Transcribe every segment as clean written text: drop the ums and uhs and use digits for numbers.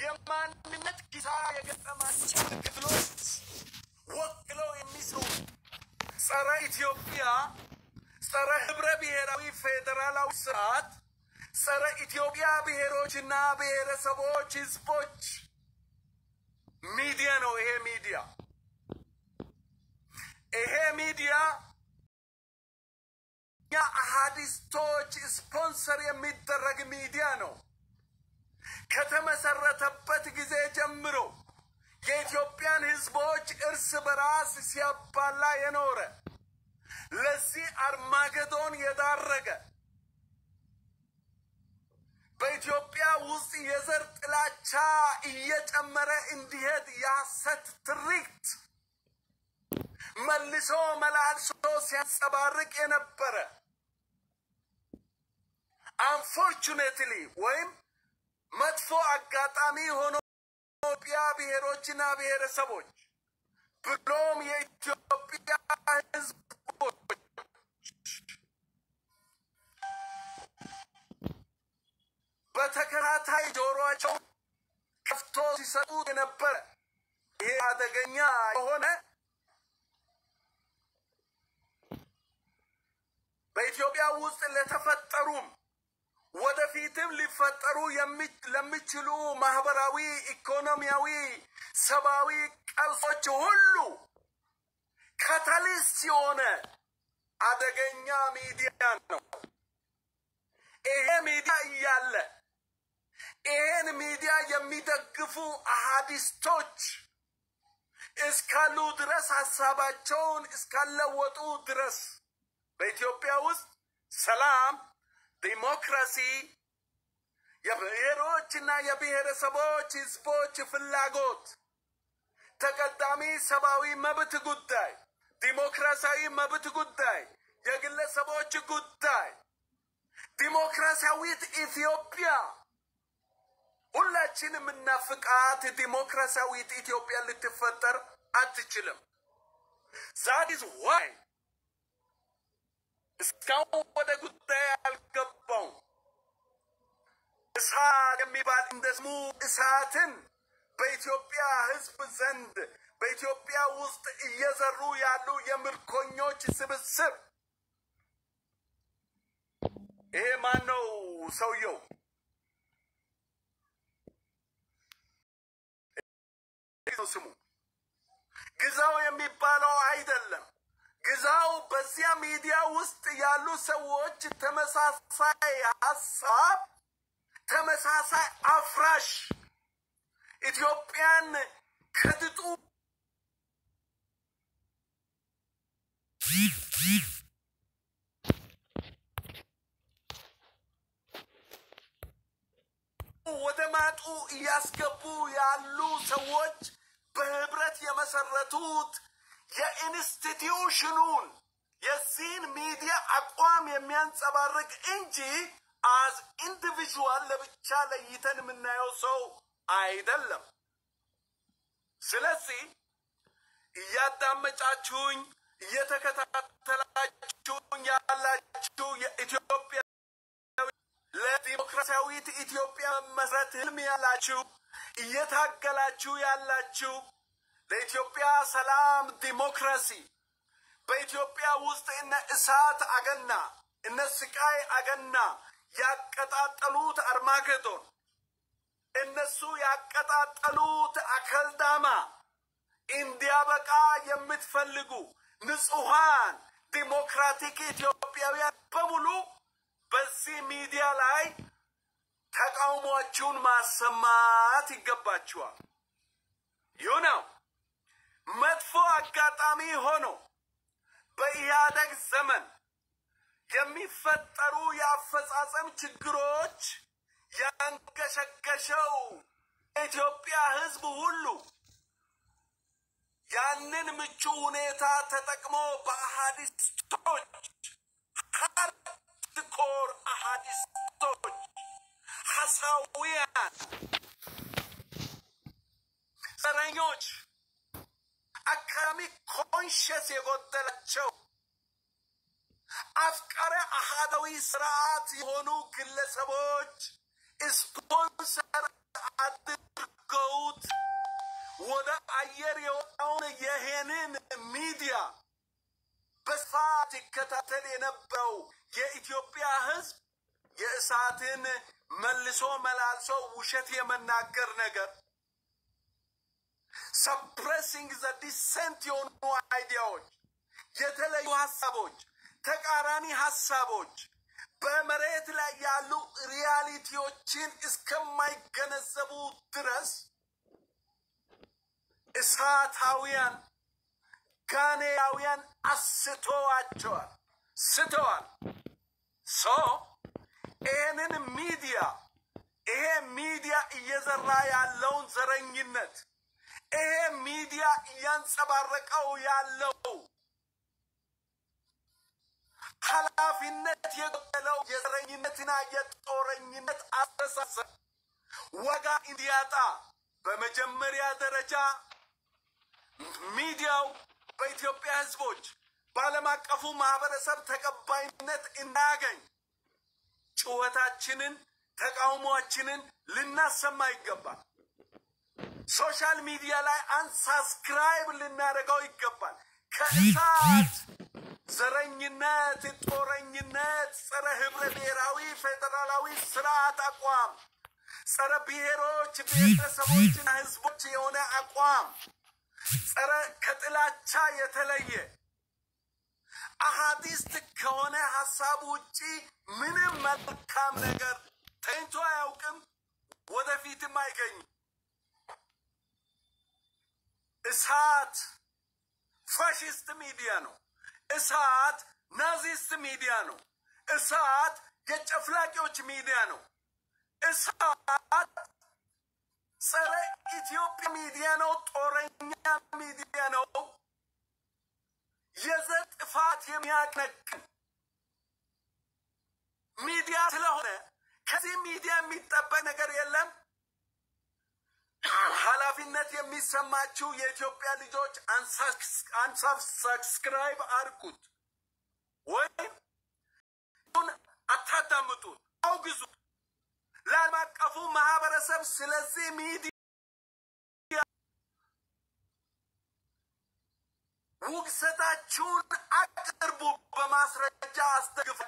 የማንነት ኪሳራ የገጠማቸው ክፍሎች ወክለው የሚሰሩ ጸረ ኢትዮጵያ ጸረ ህብረ ብሔራዊ ፌደራላዊ ስርዓት ጸረ ኢትዮጵያ ብሔሮችና ብሔረሰቦች ህዝቦች ሚዲያ ነው። ይሄ ሚዲያ አሃዲስቶች ስፖንሰር የሚደረግ ሚዲያ ነው። ከተመሰረተበት ጊዜ ጀምሮ የኢትዮጵያን ህዝቦች እርስ በራስ ሲያባላ የኖረ ለዚህ አርማጌዶን የዳረገ በኢትዮጵያ ውስጥ የዘር ጥላቻ እየጨመረ እንዲሄድ ያሰት ትርክት መልሶ መላልሶ ሲያንጸባርቅ የነበረ unfortunately ወይም መጥፎ አጋጣሚ ሆኖ ኢትዮጵያ ብሔሮችና ብሔረሰቦች ብሎም የኢትዮጵያ ህዝቦች በተከታታይ ጆሮአቸው ከፍቶ ሲሰጡ የነበረ ይሄ አደገኛ የሆነ በኢትዮጵያ ውስጥ ለተፈጠሩም ወደፊትም ሊፈጠሩ ለሚችሉ ማህበራዊ ኢኮኖሚያዊ ሰብአዊ ቀውሶች ሁሉ ካታሊስት የሆነ አደገኛ ሚዲያ ነው። ይሄ ሚዲያ እያለ ይሄን ሚዲያ የሚደግፉ አሃዲስቶች እስካሉ ድረስ ሐሳባቸውን እስካለወጡ ድረስ በኢትዮጵያ ውስጥ ሰላም ዲሞክራሲ የብሔሮችና የብሔረሰቦች ህዝቦች ፍላጎት ተቀዳሚ ሰብአዊ መብት ጉዳይ ዲሞክራሲያዊ መብት ጉዳይ የግለሰቦች ጉዳይ ዲሞክራሲያዊት ኢትዮጵያ ሁላችንም እናፍቃት ዲሞክራሲያዊት ኢትዮጵያ ልትፈጠር አትችልም። that is why እስካሁን ወደ ጉዳይ አልገባው እሳት የሚባል እንደስሙ እሳትን በኢትዮጵያ ህዝብ ዘንድ በኢትዮጵያ ውስጥ እየዘሩ ያሉ የምርኮኞች ስብስብ ይሄ ማን ነው ሰውየው? ስሙ ግዛው የሚባለው አይደለም። ግዛው በዚያ ሚዲያ ውስጥ ያሉ ሰዎች ተመሳሳይ ሐሳብ ተመሳሳይ አፍራሽ ኢትዮጵያን ከድጡ ወደ ማጡ እያስገቡ ያሉ ሰዎች በህብረት የመሰረቱት የኢንስቲትዩሽኑን የዚህን ሚዲያ አቋም የሚያንጸባርቅ እንጂ as individual ለብቻ ለይተን የምናየው ሰው አይደለም። ስለዚህ እያዳመጫችሁኝ እየተከታተላችሁኝ ያላችሁ የኢትዮጵያ ለዲሞክራሲያዊት ኢትዮጵያ መሰረት ህልም ያላችሁ እየታገላችሁ ያላችሁ ለኢትዮጵያ ሰላም ዲሞክራሲ በኢትዮጵያ ውስጥ እነ እሳት አገና እነ ስቃይ አገና ያቀጣጠሉት አርማጌዶን እነሱ ያቀጣጠሉት አከልዳማ እንዲያበቃ የምትፈልጉ ንጹሃን ዲሞክራቲክ ኢትዮጵያውያን በሙሉ በዚህ ሚዲያ ላይ ተቃውሟችሁን ማሰማት ይገባችኋል። ነው መጥፎ አጋጣሚ ሆኖ በኢህአደግ ዘመን የሚፈጠሩ የአፈጻጸም ችግሮች ያንገሸገሸው ኢትዮጵያ ህዝብ ሁሉ ያንን ምቹ ሁኔታ ተጠቅሞ በአሃዲስቶች ሃርድኮር አሃዲስቶች ሐሳዊያን ዘረኞች አካዳሚክ ኮንሽስ የጎደላቸው አፍቃሪ አሃዳዊ ስርዓት የሆኑ ግለሰቦች ስፖንሰር አድርጎ አድርገውት ወደ አየር የወጣውን የሄንን ሚዲያ በስፋት ይከታተል የነበረው የኢትዮጵያ ሕዝብ የእሳትን መልሶ መላልሶ ውሸት የመናገር ነገር suppressing the dissent የሆኑ አይዲያዎች የተለዩ ሐሳቦች ተቃራኒ ሐሳቦች በመሬት ላይ ያሉ ሪያሊቲዎችን እስከማይገነዘቡ ድረስ እሳታውያን ጋኔያውያን አስተዋቸዋል ስተዋል ይህንን ይሄ ሚዲያ እየዘራ ያለውን ዘረኝነት ይሄ ሚዲያ እያንጸባረቀው ያለው ኃላፊነት የጎደለው የዘረኝነትና የጦረኝነት አስተሳሰብ ዋጋ እንዲያጣ በመጀመሪያ ደረጃ ሚዲያው በኢትዮጵያ ሕዝቦች በዓለም አቀፉ ማህበረሰብ ተቀባይነት እንዳያገኝ ጩኸታችንን ተቃውሟችንን ልናሰማ ይገባል። ሶሻል ሚዲያ ላይ አንሳብስክራይብ ልናደርገው ይገባል። ከእሳት ዘረኝነት ጦረኝነት ጸረ ህብረ ብሔራዊ ፌደራላዊ ስርዓት አቋም ጸረ ብሔሮች ብሔረሰቦችና ህዝቦች የሆነ አቋም ጸረ ከጥላቻ የተለየ አሃዲስት ከሆነ ሐሳብ ውጪ ምንም መልካም ነገር ተንቶ አያውቅም ወደፊትም አይገኝም። እሳት ፋሺስት ሚዲያ ነው። እሳት ናዚስት ሚዲያ ነው። እሳት የጨፍላቂዎች ሚዲያ ነው። እሳት ጸረ ኢትዮጵያ ሚዲያ ነው። ጦረኛ ሚዲያ ነው። የዘር ጥፋት የሚያቀነቅን ሚዲያ ስለሆነ ከዚህ ሚዲያ የሚጠበቅ ነገር የለም። ኃላፊነት የሚሰማችሁ የኢትዮጵያ ልጆች አንሳብስክራይብ አድርጉት ወይም አታዳምጡት፣ አውግዙት። ለዓለም አቀፉ ማህበረሰብ ስለዚህ ሚዲያ ውግዘታችሁን አቅርቡ፣ በማስረጃ አስደግፉ።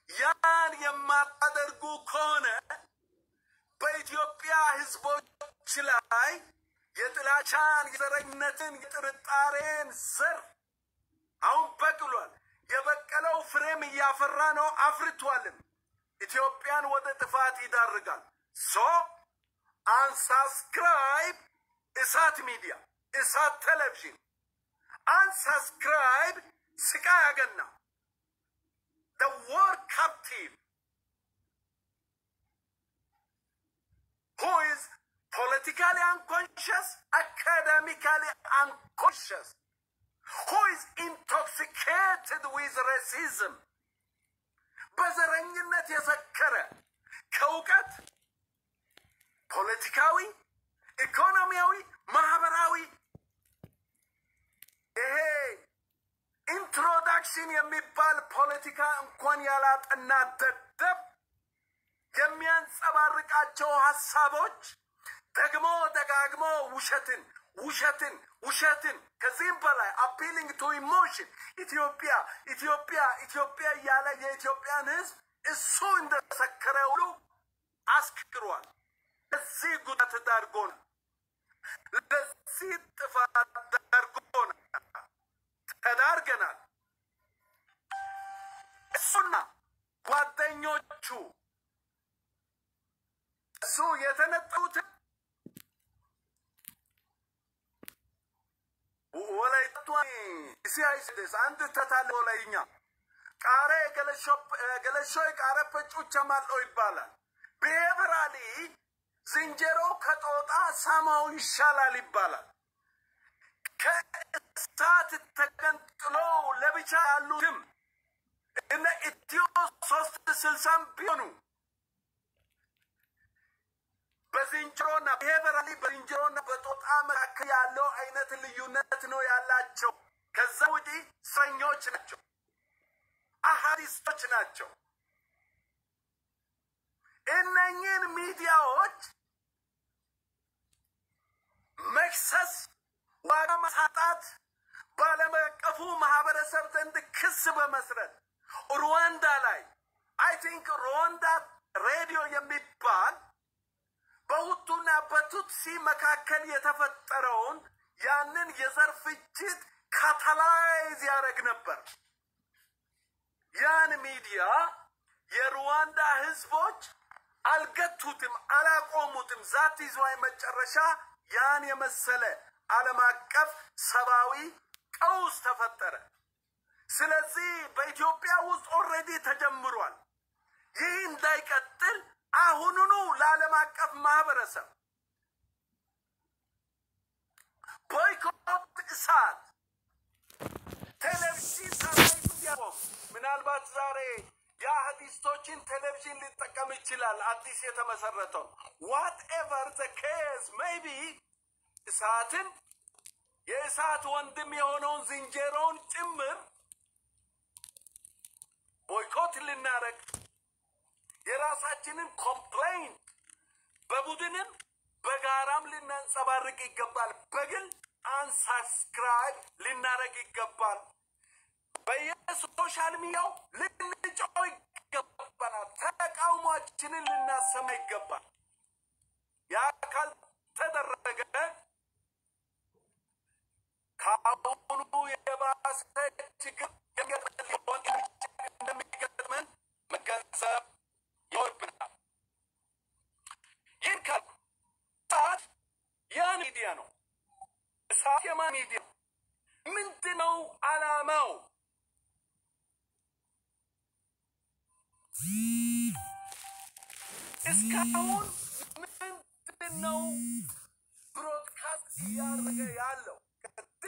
ያን የማታደርጉ ከሆነ በኢትዮጵያ ሕዝቦች ላይ የጥላቻን የዘረኝነትን የጥርጣሬን ዘር አሁን በቅሏል። የበቀለው ፍሬም እያፈራ ነው፣ አፍርቷልም። ኢትዮጵያን ወደ ጥፋት ይዳርጋል። አንሳብስክራይብ እሳት ሚዲያ እሳት ቴሌቪዥን unsubscribe Sikayagana. The war captive who is politically unconscious, academically unconscious, who is intoxicated with racism. በዘረኝነት የሰከረ ከውቀት ፖለቲካዊ ኢኮኖሚያዊ ማህበራዊ ይሄ ኢንትሮዳክሽን የሚባል ፖለቲካ እንኳን ያላጠና ደደብ የሚያንጸባርቃቸው ሐሳቦች ደግሞ ደጋግሞ ውሸትን ከዚህም በላይ appealing to emotion ኢትዮጵያ ያለ የኢትዮጵያን ሕዝብ እሱ እንደሰከረ ሁሉ አስክሯል። ለዚህ ጉዳት ዳርጎን ለዚህ ጥፋት ዳርጎን ተዳርገናል። እሱና ጓደኞቹ እሱ የተነጠሉት ወላይቷን ሲያይስደስ አንድ ተታለ ወላይኛ ቃሬ ገለሾ ቃሬ ፐጩቻ ማሎ ይባላል። በሄብራሊ ዝንጀሮ ከጦጣ ሳማው ይሻላል ይባላል። ከእሳት ተገንጥሎ ለብቻ ያሉትም እነ ኢትዮ 360 ቢሆኑ በዝንጀሮና በሄብራሊ በዝንጀሮና በጦጣ መካከል ያለው አይነት ልዩነት ነው ያላቸው። ከዛ ውጪ ሰኞች ናቸው፣ አሃዲስቶች ናቸው። እነኚህን ሚዲያዎች መክሰስ ዋጋ ማሳጣት ባለም አቀፉ ማህበረሰብ ዘንድ ክስ በመስረት ሩዋንዳ ላይ I think ሩዋንዳ ሬዲዮ የሚባል በሁቱና በቱትሲ መካከል የተፈጠረውን ያንን የዘር ፍጅት ካታላይዝ ያደርግ ነበር ያን ሚዲያ የሩዋንዳ ህዝቦች አልገቱትም አላቆሙትም ዛት ይዟይ መጨረሻ ያን የመሰለ ዓለም አቀፍ ሰባዊ ቀውስ ተፈጠረ ስለዚህ በኢትዮጵያ ውስጥ ኦሬዲ ተጀምሯል ይህ እንዳይቀጥል አሁኑኑ ለዓለም አቀፍ ማህበረሰብ ቦይኮት እሳት ቴሌቪዥን ሰራዊት ያቆም ምናልባት ዛሬ የአዲስቶችን ቴሌቪዥን ሊጠቀም ይችላል አዲስ የተመሰረተው whatever the case maybe እሳትን የእሳት ወንድም የሆነውን ዝንጀሮውን ጭምር ቦይኮት ልናረግ የራሳችንን ኮምፕሌን በቡድንም በጋራም ልናንጸባርቅ ይገባል በግል አንሳብስክራይብ ልናረግ ይገባል በየሶሻል ሚዲያው ልንጮህ ይገባል ተቃውሟችንን ልናሰማ ይገባል ያካል ተደረገ ካሁኑ የባሰ ችግር እንደሚገጥመን መገንዘብ ይኖርብናል ይህ ከሳት ያ ሚዲያ ነው እሳት የማ ሚዲያ ምንድነው ዓላማው እስካሁን ምንድነው ብሮድካስት ያደረገ ያለው